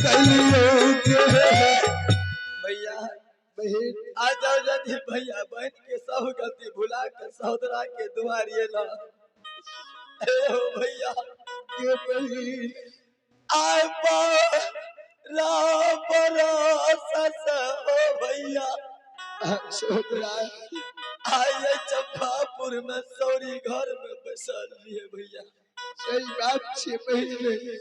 कलियों के भैया बहन आ जाओ जल्दी भैया बहन के सब गलती भुला के सौदरा के दुआरिये ला ए हो भैया के बहन आय पा रास हो भैया सोदरा आइए चंपापुर में सौरी घर में बसल लिए भैया सही बात छे बहन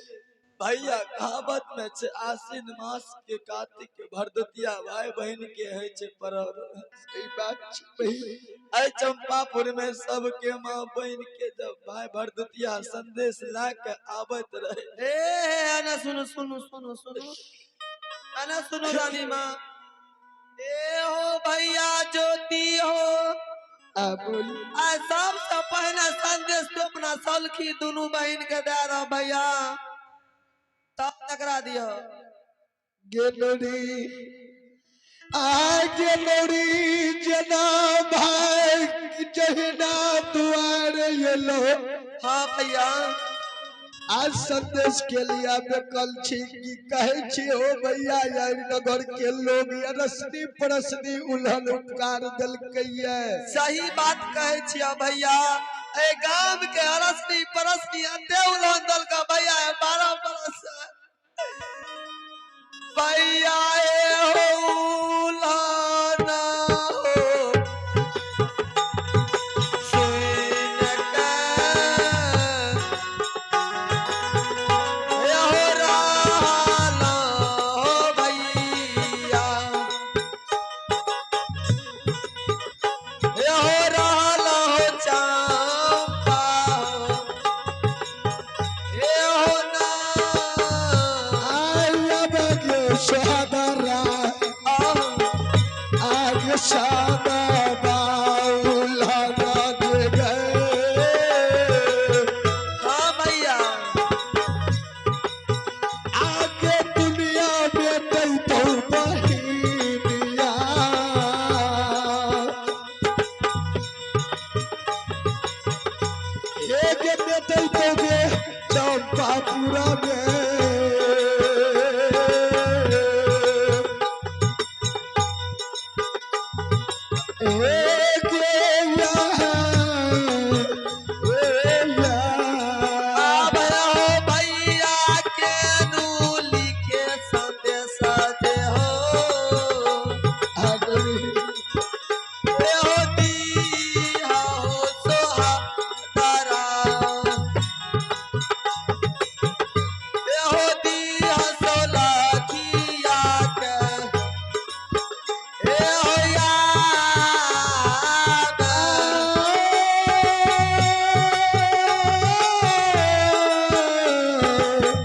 भैया कहावत में छे आश्विन मास के कार्तिक के भरदुतिया भाई बहन के है छे पर्व सही बात छे बहन आई चंपापुर में सबके माँ बहन के जब भाई भरदुतिया संदेश ला के आवत रहे आना सुनो सुनो सुनो सुनो आना सुनो रानी माँ ए हो भैया ज्योति हो बोल आ सबसे पहले संदेश तो अपना सलखी दोनों बहन के दे रहा भैया तब टकरा दियो गेलोरी गेलोरी जना भाई जहना द्वार ये लो हाँ भैया आज संदेश के लिए कल छी की कहे छी हो भैया यार नगर के लोग रसनी परसनी उल्हन उपकार दल कहिए सही बात कहे छिया भैया ए गांव के अरसनी परसनी अते उल्हन दल का भैया 12 बरस भैया ए हो उल्हन हो सुन के ए हो राला हो भैया ए हो राला हो चंपा ए हो ना सोहदरा आगे सादा बाउलाना दे गए हाँ भैया आगे दुनिया में कई तो बहिनिया ये बेटे तो गे चंपापुरा में भैया के नूली के संदेश दे हो दिया हो सोहदरा दिया सोलखिया के हो याद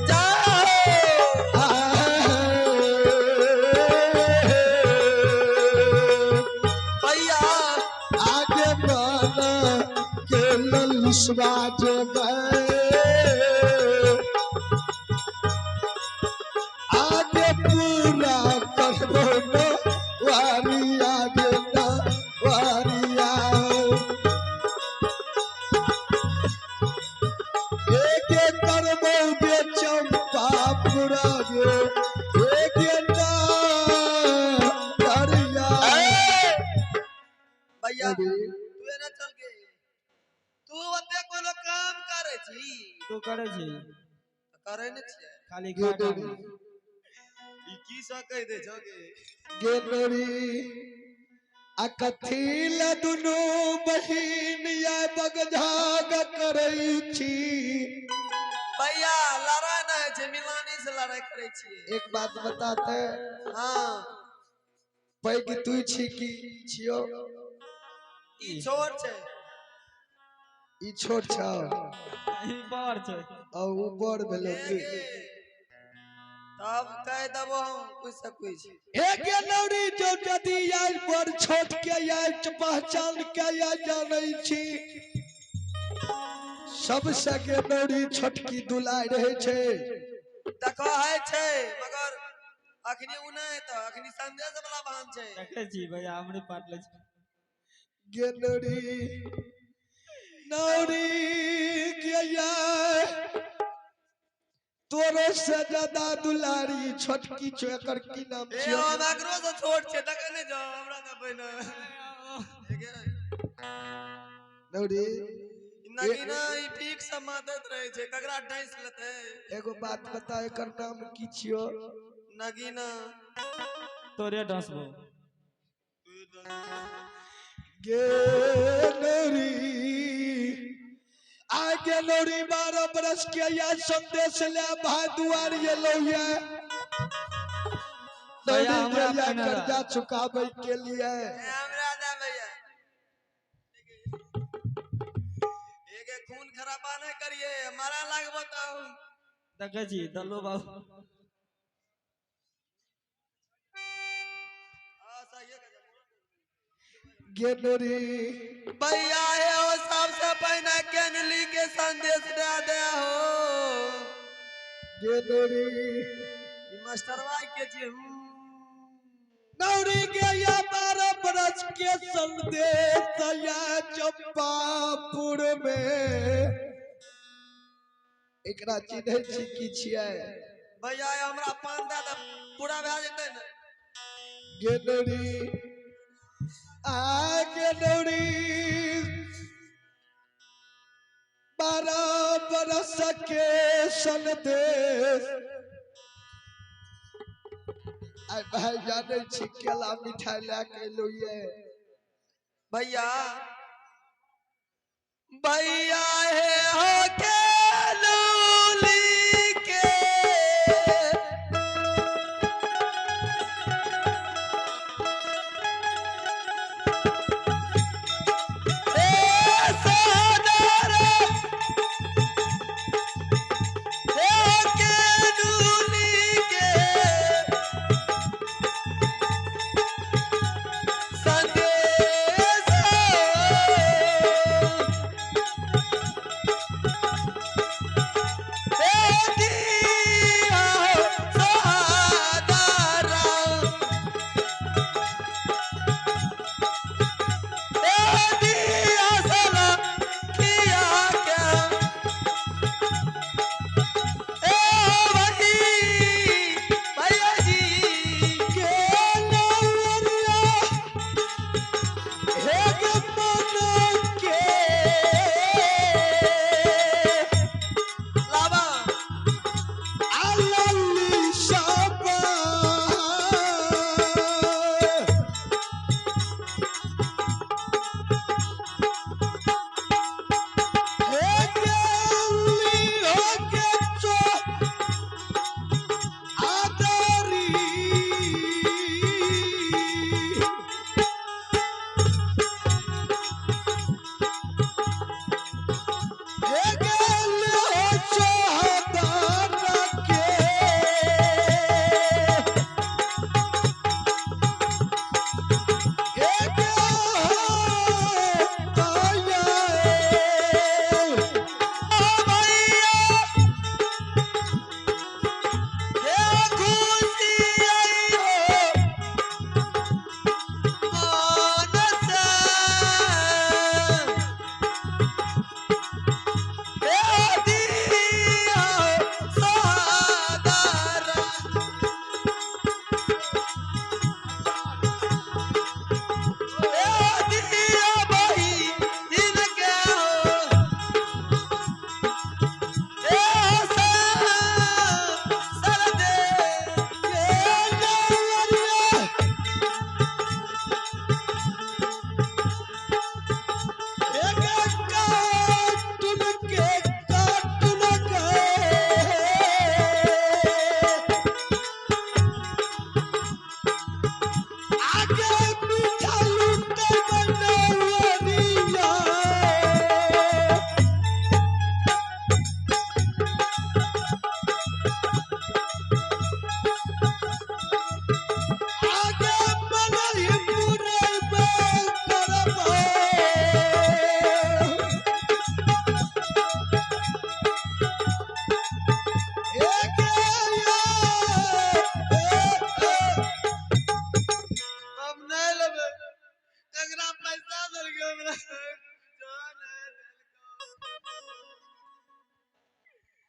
जाओ भैया आगे बाला के ललसवाज गए आगे पूरा करबो न वारिया गे न वारिया एक करबो गे चंपा पूरा गे एक न वारिया भैया तू ना चल के तू ओते कोनो काम करे छी तो करे छी करे न छी खाली गेलोरी ई की सा कह दे जगे गेलोरी अकथिल दुनु बहिन या बगझाग करई छी भैया लड़ाई ना है छे मिलानी से लड़ाई करे छी एक बात बताते हां पैग तू छी की छियो ई छोट छे ई छोट छ ई बड़ छै औ ऊपर भेलो तब कह देबो हम कुछ कुछ हे गेलोरी जो जदी यार बड़ छोट के यार पहचान के या जानै छी सबसे गेलोरी छोटकी दुलाय रहे छे देखो है छे मगर अखनी उ नहीं तो अखनी संदेश वाला बहन छे देखे छी भैया हमरे पाट ले छी गेलोरी नौरी के या तोरो से ज्यादा दुलारी छोटकी छो एकर की नाम ए छियो हम एकरो से छोट छै तक नहीं जाओ हमरा ना बहिना नौरी नगीना ई पीक से मातत रहे छै ककरा डांस लेते एगो बात बता एकर नाम की छियो नगीना तोरे डसबो गे नौरी आगे नौरी 12 बरस के या संदेश ले भाई दुआर ये लोया भैया, नौरी हमरा के या अपना कर्जा चुकावे के लिए हमरा दे भैया एके खून खराबा नहीं करिए मारा लाग बताओ देखे छी दल्लो बाबू हां सही है गे नौरी भैया हे ओ सबसे पहले केनली के संदेश दे दे हो गे नौरी ई मास्टरवा के जे नौरी के या 12 बरस के संदेश या चंपापुर में एकरा चिन्है छी की छियै भैया हमरा पान दे दे पूरा भए जेतै ने गे नौरी आगे नौरी 12 बरस के संदेश आई भाई जाने छी केला मिठाई लेके लोये भैया भैया हे हो के लूली के ए सोनार हे हो के लूली के संदेश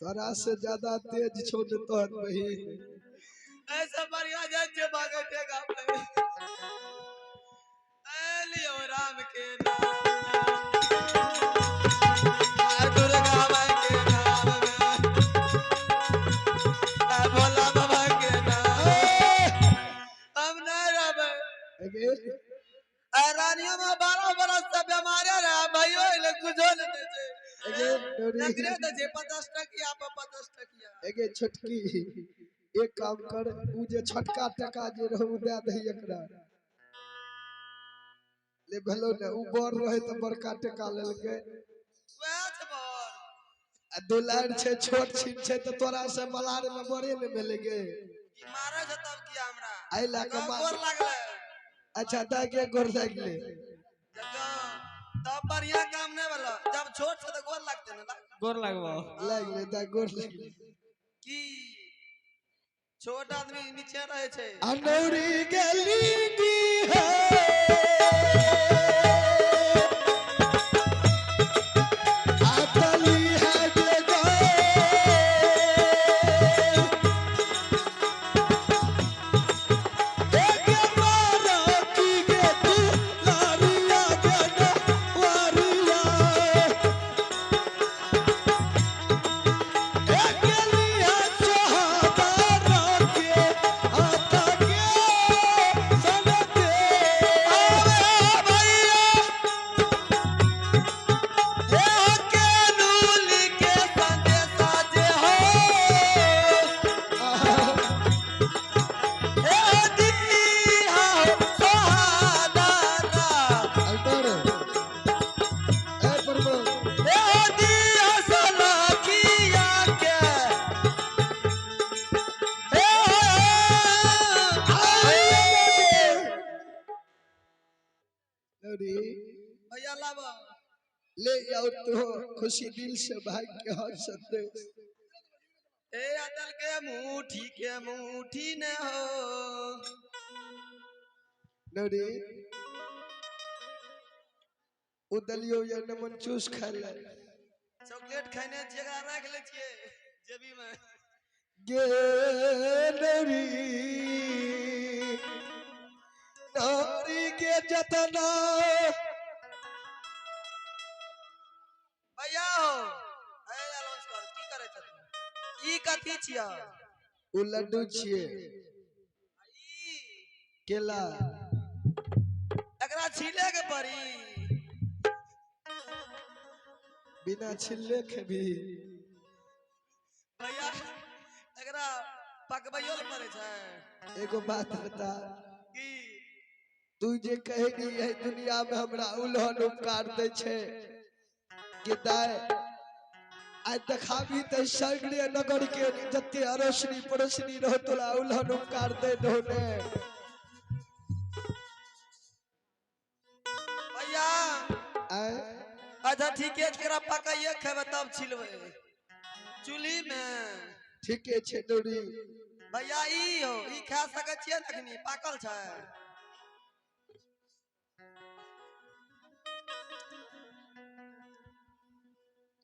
तोरा से ज्यादा तेज छो न तोहर बहिन। ऐसा बढ़िया जज भागे टेका पे लियो राम के नाम दुर्गा माई के नाम में भोला बाबा के नाम हम न रहे एगे रानियों में 12 बरस से बीमारे रहा भाइयों इले कुछ हो नहीं दे एगे नगरे दे 50 टकिया पे 50 टकिया एगे छोटकी एक काम कर उ जे छोटका टका जे रहू दे दही एकरा ले भलो ने उ बर रहे त बड़का टका लेलके वह छ बर आ दुलार छे छोट छीन छे त तोरा से मलार में बड़े ने मिलेगे। ई मारे छ तब किया हमरा आई ला के गोर लागले अच्छा दा के गोर लागले जगह तब बढ़िया काम नहीं वाला जब छोट से तो गोर लगते ना गोर लगवाओ लागले दा गोर लागले की छोट आदमी नीचे रहे छे अनौरी गली की है आतली है जे गए एक मारा की गे तू लारिया गे ना वारिया एक लिया चाहता के आता के सनते आवे भैया हे के नूली के संदेशा जे हो हे दी हो सहादारा अल्टर ए प्रभु हे दी असला किया के हे नौरी भैया लावा ले आओ तो खुशी दिल से भाग के हंस सकते ए अदल के मुट्ठी ने हो नौरी उदलियो या नमन चूस खा ले चॉकलेट खाने जगह रख ले छिए जेबी में गे नौरी नौरी के जतना भैया हो ए अलाउंस कर की करे छथि ई कथि छिया उ लड्डू छिए ई केला एकरा छीले के पड़ी बिना छिले के भी भैया एकरा पकबैयो ले पड़े छै एगो बात बता की तू जे कहेगी यही दुनिया में हमरा उल्हन उपकार दे छे कि दाय आज देखाबी त सगरे नगर के जते अरोसनी पड़ोसनी रह तोला उल्हन उपकार दे दोने भैया आय अच्छा ठीक है एकरा पकाइए खेबे तब छिलबे चूल्ही में ठीके छे नौरी भैया ई हो ई खा सके छिए अखनी पाकल छै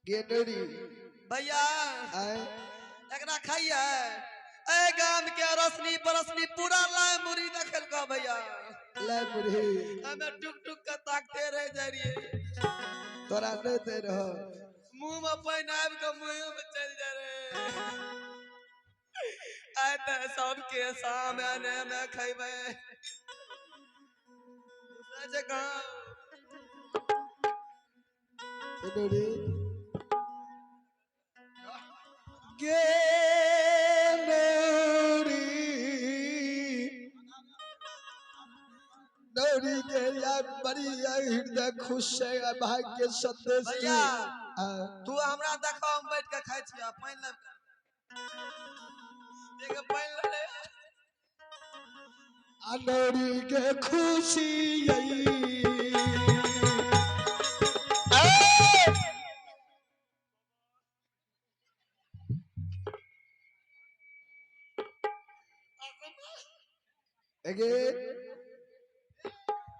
गे नौरी भैया आय एकरा खाइए ए गाम के रसनी परसनी पूरा लाए मुरी देखल का भैया ले बुढ़ी हमें टुक टुक के ताकते रह जा रही तोरा नहीं दे रहो मुंह में पानी आब के मुंह में चल जा रे आय त सबके सामने में खइबे दूसरा जगह नौरी गे नौरी नौरी के यार बड़ी हृदय खुश है भाग्य के संदेश दी भैया आ, तू हमरा देखो हम बैठ के खाइ छिया पानी ले देख पानी ले नौरी के खुशी यही एगे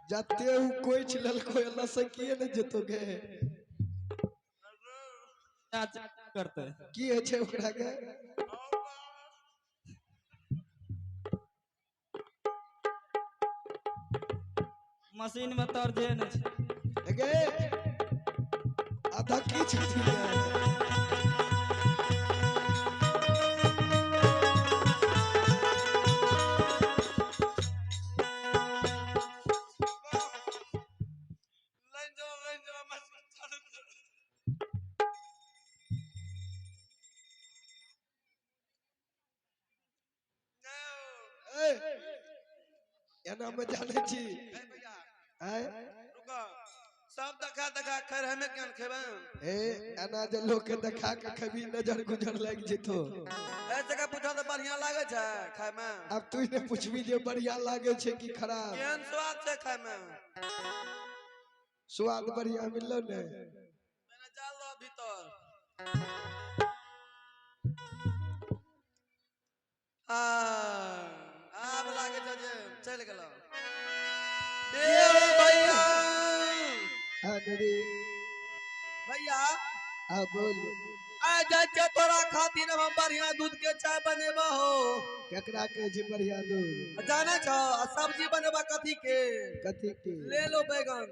जाते हूँ कोई चिल्लल कोई अल्लाह से किए न जतोगे चाचा करते की है छे ओकरा के मशीन में तर जे नहीं छै। गे आधा की छथि लाइन जो मशीन चालू कर। ए एना में जाने छी भैया आय रुको, सब देखा देखा खैर हमें केन खेबे। ए एना जे लोग के देखा के कभी नजर गुजर लग जेतो ऐसे का पूछो तो बढ़िया लागे छै खाय में। अब तू ने पूछबी जे बढ़िया लागे छे कि खराब केहन स्वाद छै खाय में। स्वाद बढ़िया मिललो ने मैंने जाल लो भीतर। आब लागे छै जे चल गेलो। देव भैया अरे भैया आ बोल आ जाय छै तोरा खातिर हम बढ़िया दूध के चाय बनेबो हो। केकरा के जे बढ़िया दूध जाने छो आ सब्जी बनेबा कथी के। कथी के ले लो बैगन।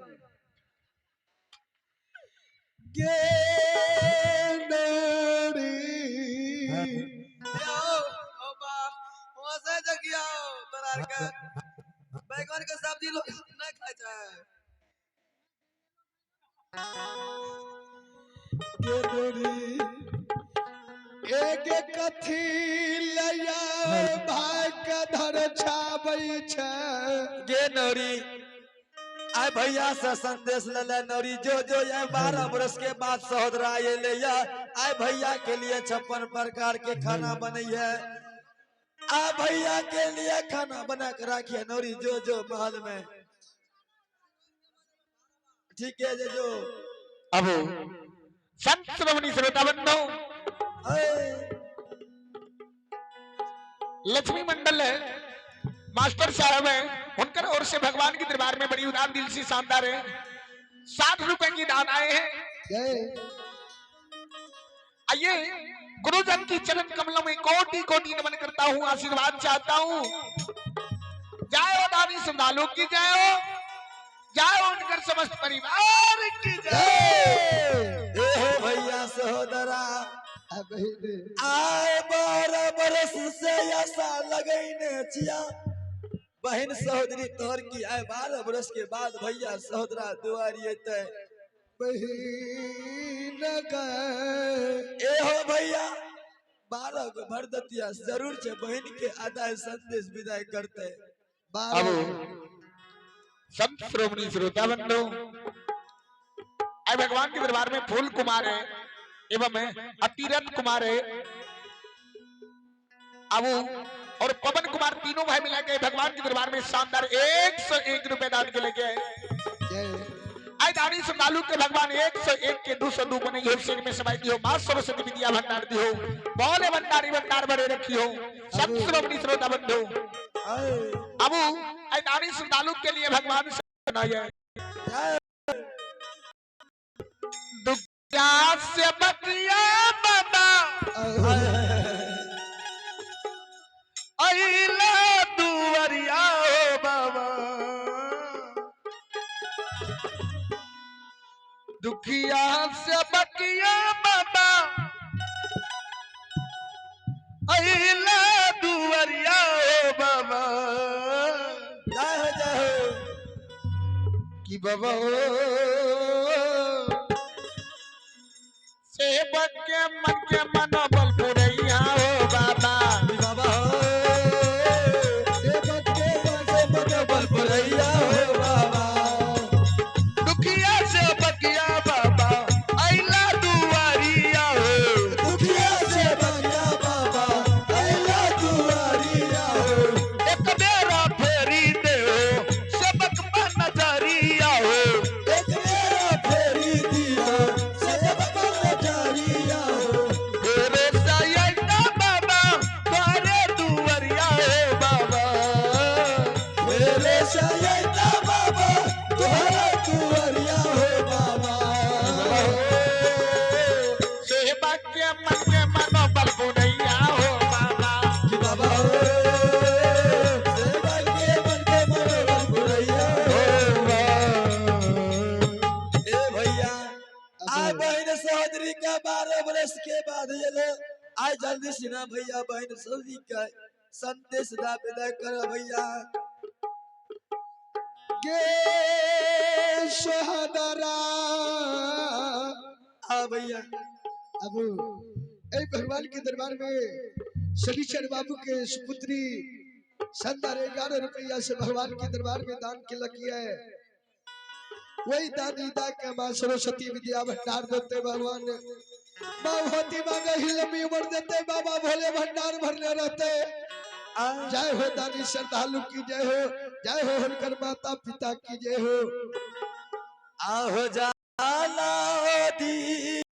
गे नरी आओ ओ बा वहां से जगिया तोरा के बैगन के सब्जी लोग नहीं खाय छै। गे नरी एक कथी लया भाई के धर छाबै छै गे नौरी आय भैया से संदेश ले ले नौरी जो जो ये 12 बरस के बाद सहोदरा ये ले या आय भैया के लिए 56 प्रकार के खाना बनैया। आ भैया के लिए खाना बना के रखिए नौरी जो जो महल में। ठीक है जो अब संत श्रवणी श्रोता बंधु लक्ष्मी मंडल है मास्टर साहब है उनकर ओर से भगवान के दरबार में बड़ी उदार दिल से शानदार है 60 रुपए की दान आए हैं। जय आइए गुरुजन की चरण कमलों में कोटि कोटि नमन करता हूँ आशीर्वाद चाहता हूँ। जय हो दानी श्रद्धालु की जय हो उनकर समस्त परिवार की जय। ए हो भैया सहोदरा अब ही आय 12 बरस से ऐसा लगैने छिया बहन सहोदरी तोहर की आय 12 बरस के बाद भैया सहोदरा दुआरी अते बहिन ए हो भैया 12 गो भरदतिया जरूर छे बहन के आदाय संदेश विदाई करते। अब संत श्रोमणी श्रोता बंधु आय भगवान के दरबार में फूल कुमार है एवं अतिरथ कुमार है अब और पवन कुमार तीनों भाई मिला के भगवान के दरबार में शानदार 101 रुपए दान के लेके आय दानी श्रद्धालु के भगवान 101 के 202 बने हो शेर में समाई दी हो मां सरस्वती विद्या भंडार दी हो बोले भंडारी भंडार भरे रखी हो संत श्रोमणी श्रोता बंधु अब आय दानी श्रद्धालु के लिए भगवान से बनाया दुखिया से बतिया बाबा अइला दुवरिया ओ बाबा दुखिया से बतिया बाबा अइला दुवरिया ओ बाबा जय कि बाबा सेवक के मन मनोबल पुरैया हो बाबा बाबा सेवक के मनोबल पुरैया हो बाबा दुखिया से बकिया बाबा अइला दुआरिया हो दुखिया से बकिया बाबा अइला दुआरिया हो एक बेरा फेरी दे हो सेवक पर नजरिया हो एक मेरा फेरी दिया सेवक पर नजरिया हो तेरे आज जल्दी सिना भैया बहन सभी का संदेश दा विदा कर भैया गे सोहदरा हाँ भैया अब ए भगवान के दरबार में शनिचर बाबू के सुपुत्री शानदार 11 रुपया से भगवान के दरबार में दान के लगी है। वही दानी दा के मां सरस्वती विद्या भंडार देते भगवान मां होती मांगे ही लंबी उम्र देते बाबा भोले भंडार भरने रहते। जय हो दानी श्रद्धालु की जय हो उनकर माता पिता की जय हो। आहो जाला दिया